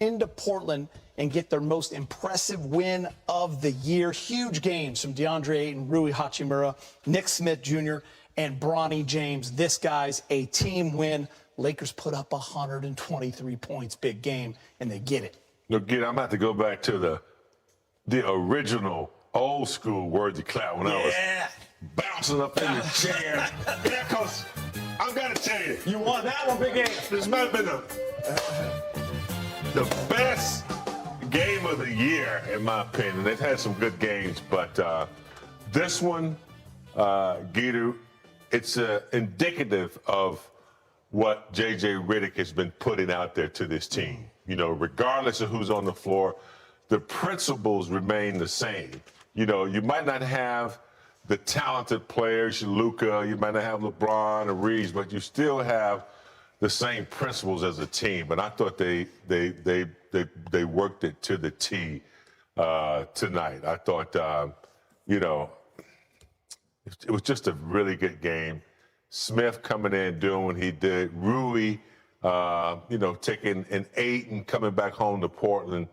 into Portland and get their most impressive win of the year. Huge games from DeAndre Ayton, Rui Hachimura, Nick Smith Jr., and Bronny James. This guy's a team win. Lakers put up 123 points, big game, and they get it. Look, I'm going to have to go back to the original old school Worthy Cloud when I was bouncing up in the chair. Yeah, because I've got to tell you, You won that one, big game. this might have been the best game of the year, in my opinion. They've had some good games, but this one, Guido, it's indicative of what JJ Redick has been putting out there to this team. You know, regardless of who's on the floor, the principles remain the same. You know, you might not have the talented players, Luka, you might not have LeBron or Reeves, but you still have the same principles as a team. And I thought they worked it to the T tonight. I thought, you know, it was just a really good game. Smith coming in, doing what he did. Rui, you know, taking an 8 and coming back home to Portland,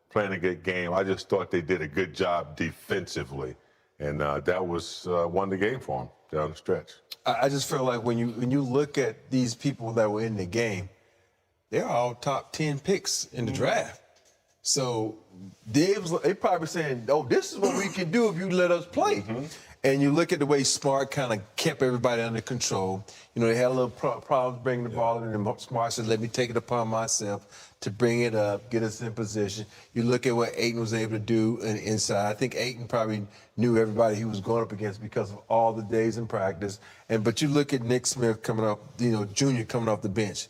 playing a good game. I just thought they did a good job defensively. And that was won the game for them down the stretch. I just feel like when you look at these people that were in the game, they're all top 10 picks in the draft. So they probably saying, oh, this is what we can do if you let us play. And you look at the way Smart kind of kept everybody under control. You know, they had a little problems bringing the ball in, and Smart said, let me take it upon myself to bring it up, get us in position. You look at what Ayton was able to do inside. I think Ayton probably knew everybody he was going up against because of all the days in practice. But you look at Nick Smith coming up, you know, Jr. coming off the bench,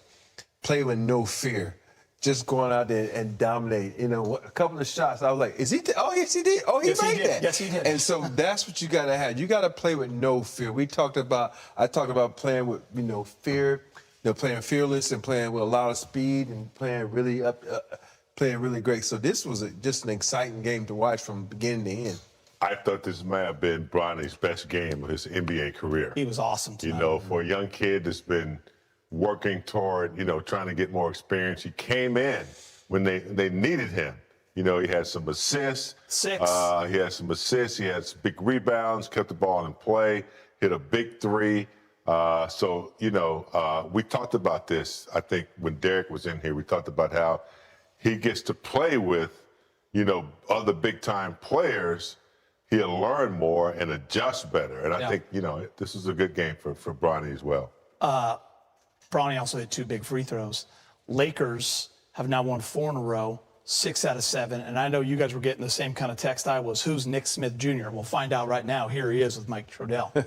play with no fear. Just going out there and dominate. You know, a couple of shots, I was like, is he? Oh, yes, he did. Oh, he made that. Yes, he did. And so that's what you got to have. You got to play with no fear. I talked about playing with, you know, fear, you know, playing fearless and playing with a lot of speed and playing really playing really great. So this was just an exciting game to watch from beginning to end. I thought this may have been Bronny's best game of his NBA career. He was awesome tonight. You know, for a young kid that's been working toward, you know, trying to get more experience. He came in when they needed him. You know, he had some assists. 6. He had some assists. He had some big rebounds, kept the ball in play, hit a big 3. So, you know, we talked about this, I think, when Derek was in here. We talked about how he gets to play with, you know, other big-time players. He'll learn more and adjust better. And I think, you know, this is a good game for Bronny as well. Bronny also hit 2 big free throws. Lakers have now won 4 in a row, 6 out of 7. And I know you guys were getting the same kind of text I was. Who's Nick Smith Jr.? We'll find out right now. Here he is with Mike Trudell.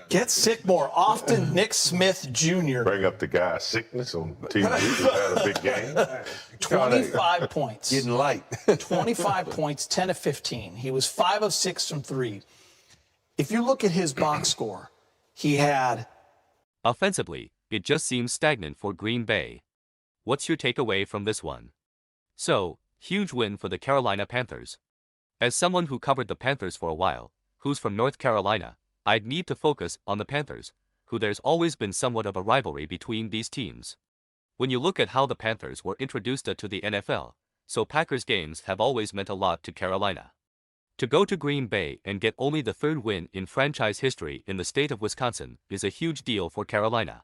Get sick more often, Nick Smith Jr. Bring up the guy's sickness on TV. He's had a big game. 25 points. Getting light. 25 points, 10 of 15. He was 5 of 6 from 3. If you look at his box score, he had... Offensively, it just seems stagnant for Green Bay. What's your takeaway from this one? So, huge win for the Carolina Panthers. As someone who covered the Panthers for a while, who's from North Carolina, I'd need to focus on the Panthers, who there's always been somewhat of a rivalry between these teams. When you look at how the Panthers were introduced to the NFL, so Packers games have always meant a lot to Carolina. To go to Green Bay and get only the 3rd win in franchise history in the state of Wisconsin is a huge deal for Carolina.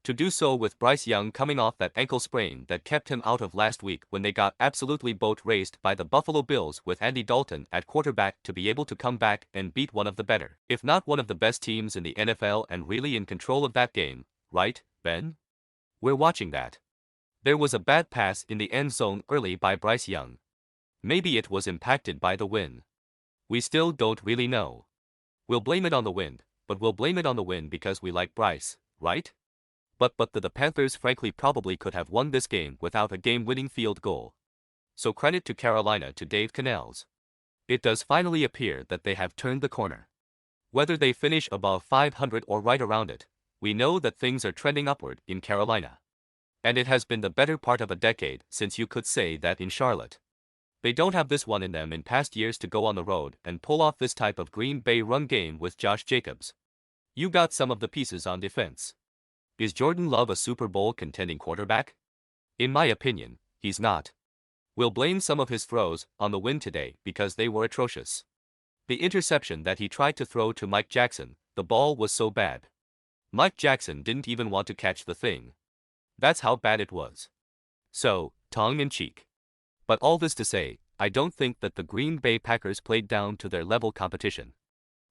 To do so with Bryce Young coming off that ankle sprain that kept him out of last week when they got absolutely boat raced by the Buffalo Bills with Andy Dalton at quarterback, to be able to come back and beat one of the better, if not one of the best teams in the NFL and really in control of that game, right, Ben? We're watching that. There was a bad pass in the end zone early by Bryce Young. Maybe it was impacted by the wind. We still don't really know. We'll blame it on the wind, but we'll blame it on the wind because we like Bryce, right? But the Panthers frankly probably could have won this game without a game-winning field goal. So credit to Carolina, to Dave Cannells. It does finally appear that they have turned the corner. Whether they finish above 500 or right around it, we know that things are trending upward in Carolina. And it has been the better part of a decade since you could say that in Charlotte. They don't have this one in them in past years to go on the road and pull off this type of Green Bay run game with Josh Jacobs. You got some of the pieces on defense. Is Jordan Love a Super Bowl contending quarterback? In my opinion, he's not. We'll blame some of his throws on the win today because they were atrocious. The interception that he tried to throw to Mike Jackson, the ball was so bad. Mike Jackson didn't even want to catch the thing. That's how bad it was. So, tongue-in-cheek. But all this to say, I don't think that the Green Bay Packers played down to their level competition.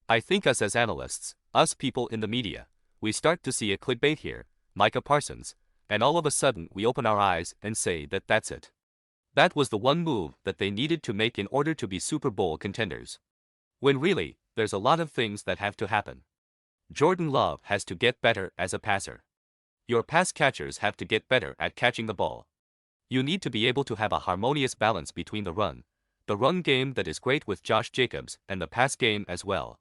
I think us as analysts, us people in the media, we start to see a clickbait here, Micah Parsons, and all of a sudden we open our eyes and say that that's it. That was the one move that they needed to make in order to be Super Bowl contenders. When really, there's a lot of things that have to happen. Jordan Love has to get better as a passer. Your pass catchers have to get better at catching the ball. You need to be able to have a harmonious balance between the run game that is great with Josh Jacobs, and the pass game as well.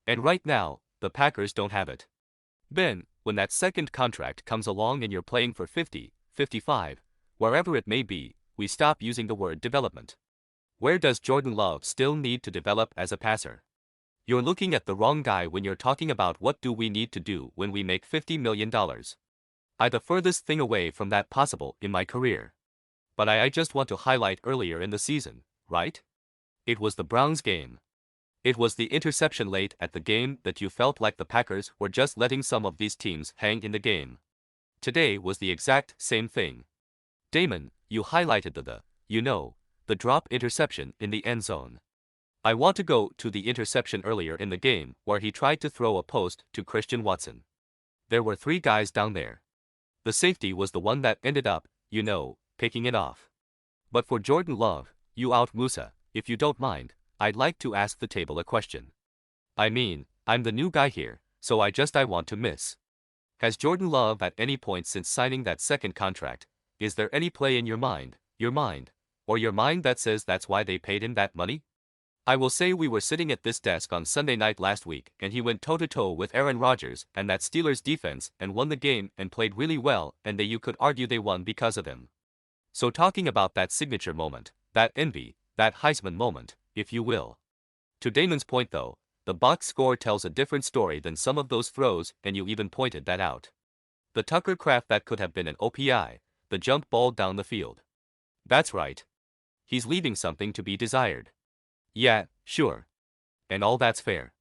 And right now, the Packers don't have it. Then, when that second contract comes along and you're playing for 50, 55, wherever it may be, we stop using the word development. Where does Jordan Love still need to develop as a passer? You're looking at the wrong guy when you're talking about what do we need to do when we make $50 million. I'm the furthest thing away from that possible in my career. But I just want to highlight earlier in the season, right? It was the Browns game. It was the interception late at the game that you felt like the Packers were just letting some of these teams hang in the game. Today was the exact same thing. Damon, you highlighted the drop interception in the end zone. I want to go to the interception earlier in the game where he tried to throw a post to Christian Watson. There were 3 guys down there. The safety was the one that ended up, picking it off. But for Jordan Love, Musa, if you don't mind, I'd like to ask the table a question. I mean, I'm the new guy here, so I want to miss. Has Jordan Love at any point since signing that second contract, is there any play in your mind that says that's why they paid him that money? I will say we were sitting at this desk on Sunday night last week and he went toe-to-toe with Aaron Rodgers and that Steelers defense and won the game and played really well, and you could argue they won because of him. So talking about that signature moment, that envy, that Heisman moment, if you will. To Damon's point though, the box score tells a different story than some of those throws, and you even pointed that out. The Tucker Kraft that could have been an OPI, the jump ball down the field. That's right. He's leaving something to be desired. Yeah, sure. And all that's fair.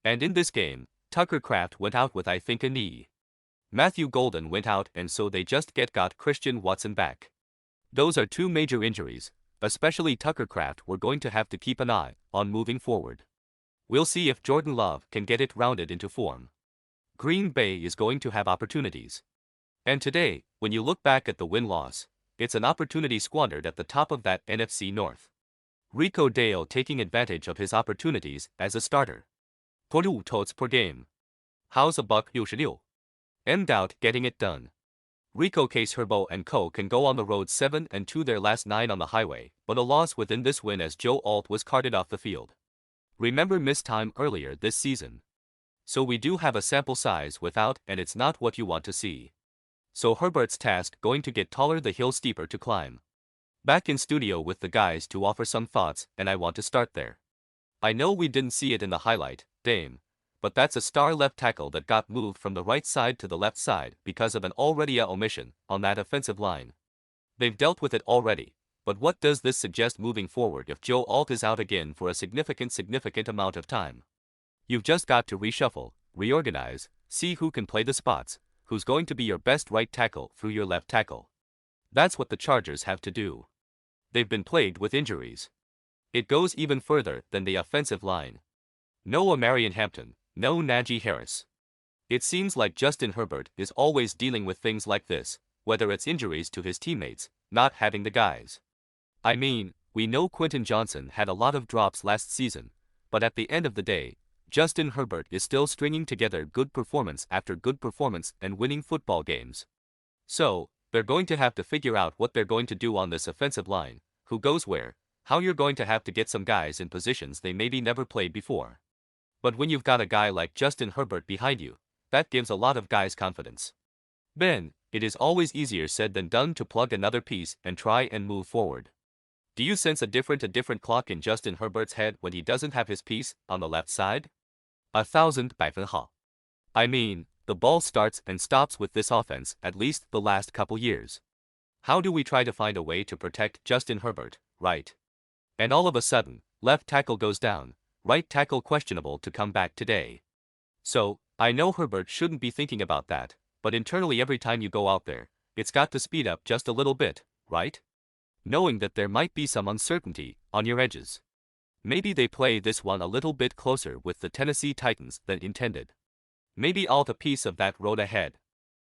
And in this game, Tucker Kraft went out with I think a knee. Matthew Golden went out, and so they just got Christian Watson back. Those are 2 major injuries, especially Tucker Kraft we're going to have to keep an eye on moving forward. We'll see if Jordan Love can get it rounded into form. Green Bay is going to have opportunities. And today, when you look back at the win-loss, it's an opportunity squandered at the top of that NFC North. Rico Dale taking advantage of his opportunities as a starter. 45 totes per game. How's a $166? Doubt getting it done. Rico Case Herbo and co can go on the road 7-2 their last 9 on the highway, but a loss within this win as Joe Alt was carted off the field. Remember missed time earlier this season. So we do have a sample size without, and it's not what you want to see. So Herbert's task going to get taller, the hill steeper to climb. Back in studio with the guys to offer some thoughts, and I want to start there. I know we didn't see it in the highlight, Dame, but that's a star left tackle that got moved from the right side to the left side because of an already omission on that offensive line. They've dealt with it already, but what does this suggest moving forward if Joe Alt is out again for a significant amount of time? You've just got to reshuffle, reorganize, see who can play the spots, who's going to be your best right tackle through your left tackle. That's what the Chargers have to do. They've been plagued with injuries. It goes even further than the offensive line. No Amarian Hampton, no Najee Harris. It seems like Justin Herbert is always dealing with things like this, whether it's injuries to his teammates, not having the guys. I mean, we know Quentin Johnson had a lot of drops last season, but at the end of the day, Justin Herbert is still stringing together good performance after good performance and winning football games. So, they're going to have to figure out what they're going to do on this offensive line, who goes where, how you're going to have to get some guys in positions they maybe never played before. But when you've got a guy like Justin Herbert behind you, that gives a lot of guys confidence. Then, it is always easier said than done to plug another piece and try and move forward. Do you sense a different clock in Justin Herbert's head when he doesn't have his piece on the left side? 1000%. I mean, the ball starts and stops with this offense at least the last couple years. How do we try to find a way to protect Justin Herbert, right? And all of a sudden, left tackle goes down, right tackle questionable to come back today. So, I know Herbert shouldn't be thinking about that, but internally every time you go out there, it's got to speed up just a little bit, right? Knowing that there might be some uncertainty on your edges. Maybe they play this one a little bit closer with the Tennessee Titans than intended. Maybe all the piece of that road ahead